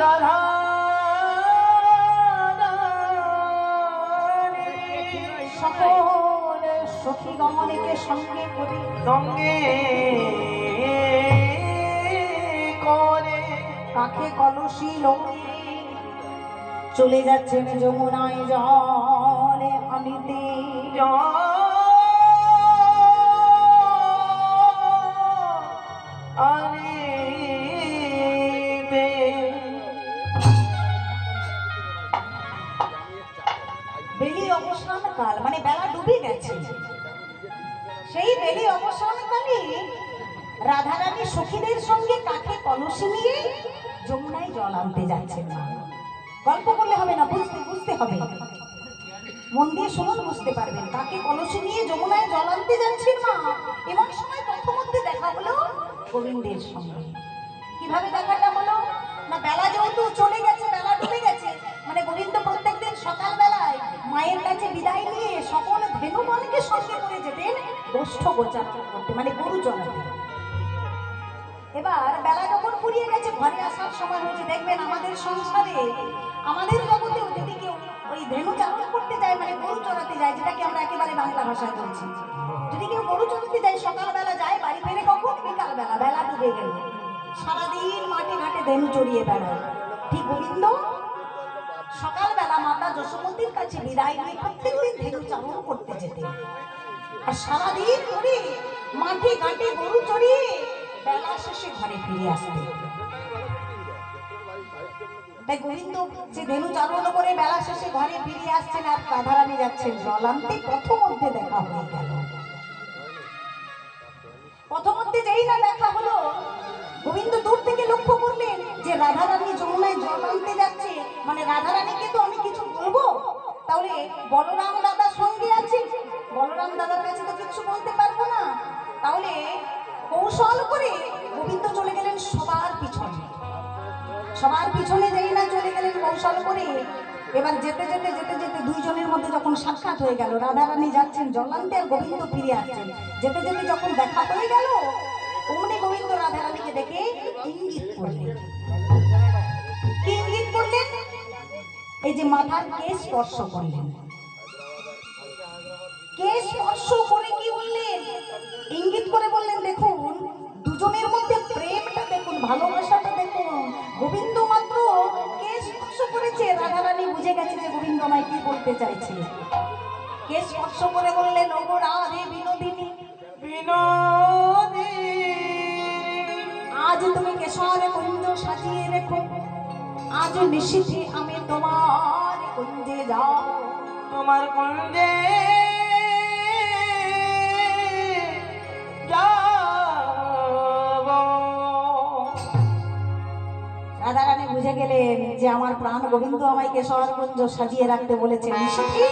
রাধা সকল সখী গমনেকে সঙ্গে করে কাকে কলসি লোকে চলে যাচ্ছেন যমুনায় জলে আনিতে। বেলি অবসান কাল মানে বেলা ডুবে গেছে। সেই বেলি অবসান কালে রাধারানী সখীদের সঙ্গে কাঠে কলসি নিয়ে যমুনায় জল আনতে যাচ্ছেন। মা গল্প করলে হবে না, বুঝতে হবে, মন দিয়ে শুনুন, বুঝতে পারবেন। কাকে কলসি নিয়ে যমুনায় জল আনতে যাচ্ছেন মা। এমন সময় প্রথমতে দেখা হলো গোবিন্দের সঙ্গে। কিভাবে দেখাটা হলো না, বেলা যেহেতু চলে গেছে, বেলা ডুবে গেছে, মানে গোবিন্দ প্রত্যেকদিন সকাল বেলায় মায়ের কাছে বিদায় নিয়ে সকল ধেনুগণকে সঙ্গে করে যেতেন গোষ্ঠ গোচার করতে, মানে গরু চড়াতে। এবার বেলা যখন ফুরিয়ে গেছে, ঘরে আসার সময় হয়েছে। দেখবেন আমাদের সংসারে, আমাদের জগতেও যদি কেউ ওই ধেনু চারণ করতে যায়, মানে গরু চড়াতে যায়, যেটাকে আমরা একেবারে বাংলা ভাষায় বলছি, যদি কেউ গরু চড়াতে যায় সকালবেলা যায়, বাড়ি ফেরে কখন? বিকালবেলা, বেলা ডুবে গেল। সারাদিন মাঠে ঘাটে ধেনু চড়িয়ে বেড়ায়। ঠিক গোবিন্দ সকালবেলা মাতা যশোমতীর কাছে বিদায় নিয়ে প্রত্যেকদিন ধেনু চারণ করতে যেতেন। আর সারাদিন ধরে মাঠে ঘাটে গরু চড়িয়ে বেলা শেষে ঘরে ফিরে আসতে। তাই গোবিন্দ যে ধেনু চারণ করে বেলা শেষে ঘরে ফিরে আসছেন আর রাধারানী যাচ্ছেন জল আনতে, প্রথমধ্যে দেখা হয়ে গেল। প্রথমধ্যে যেই না দেখা হলো, গোবিন্দ দূর থেকে লক্ষ্য করলেন যে রাধারানী যমুনায় জল আনতে যাচ্ছে, মানে রাধারানীকে তো আমি কিছু বলবো, তাহলে বলরাম দাদা সঙ্গে আছে, বলরাম দাদার কাছে তো কিছু বলতে পারবো না। তাহলে কৌশল করে গোবিন্দ চলে গেলেন সবার পিছনে। সবার পিছনে যেই না চলে গেলেন কৌশল করে, এবার যেতে যেতে যেতে যেতে দুইজনের মধ্যে যখন সাক্ষাৎ হয়ে গেল, রাধারানী যাচ্ছেন জল আনতে আর গোবিন্দ ফিরে আসছেন, যেতে যেতে যখন দেখা হয়ে গেল, অমনি গোবিন্দ রাধারানীকে দেখে ইঙ্গিত করলেন। কি ইঙ্গিত করলেন? এই যে মাথার কেশ স্পর্শ করলেন। কেশ স্পর্শ করে কি বললেন? ইঙ্গিত করে বললেন, দেখুন দুজনের মধ্যে প্রেমটা দেখুন, ভালোবাসাটা দেখুন। গোবিন্দ মাত্র কেশ স্পর্শ করেছে, রাধারানী বুঝে গেছে যে গোবিন্দ আমায় কি বলতে চাইছে। কেশ স্পর্শ করে বললেন, ওগো রাধে বিনোদিনী, আজ তুমি কেশর কুঞ্জ সাজিয়ে রেখো, আজ নিশিথে আমি তোমার কুঞ্জে যাও, তোমার কুঞ্জে রাধারানী বুঝে গেলেন যে আমার প্রাণ গোবিন্দ আমায় কেশর কুঞ্জ সাজিয়ে রাখতে বলেছে, নিশিথে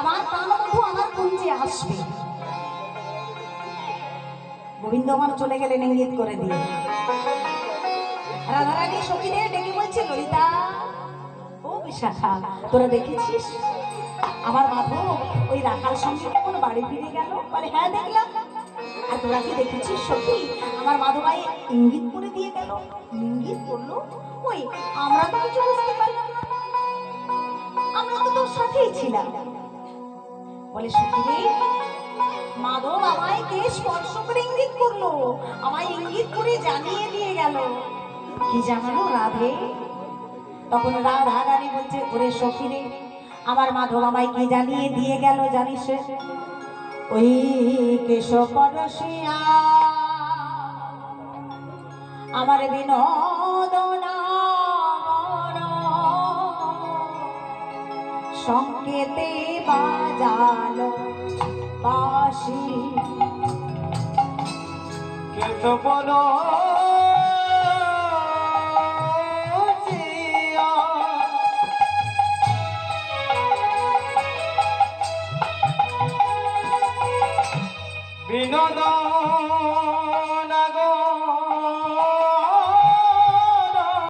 আমার প্রাণবধূ আমার কুঞ্জে আসবে। গোবিন্দ আমার চলে গেলেন ইঙ্গিত করে দিয়ে। রাধারানী সখীদের ডেকে বলছে, ললিতা ও বিশাখা, তোরা দেখেছিস আমার মাধব ওই রাখাল সঙ্গে কোন বাড়ি ফিরে গেল? বলে হ্যাঁ দেখলাম। আর তোরা কি দেখেছিস সখী আমার মাধবাই ইঙ্গিত করে দিয়ে গেল? ইঙ্গিত করলো? ওই আমরা তো কিছু বুঝতে পারলাম না, আমরা তো তোর সাথেই ছিলাম। বলে সখী রে, মাধব আমায় কে স্পর্শ করে ইঙ্গিত করলো, আমায় ইঙ্গিত করে জানিয়ে দিয়ে গেল। কি জানালো রাধে? তখন রাধারানী বলছে, ওরে সখী রে, আমার মাধব আমায় কি জানিয়ে দিয়ে গেল জানিস? ওই কেশব পরশিয়া আমার বিনোদনা সংকেতে বাজালো বাঁশি, কেশব বিনোদন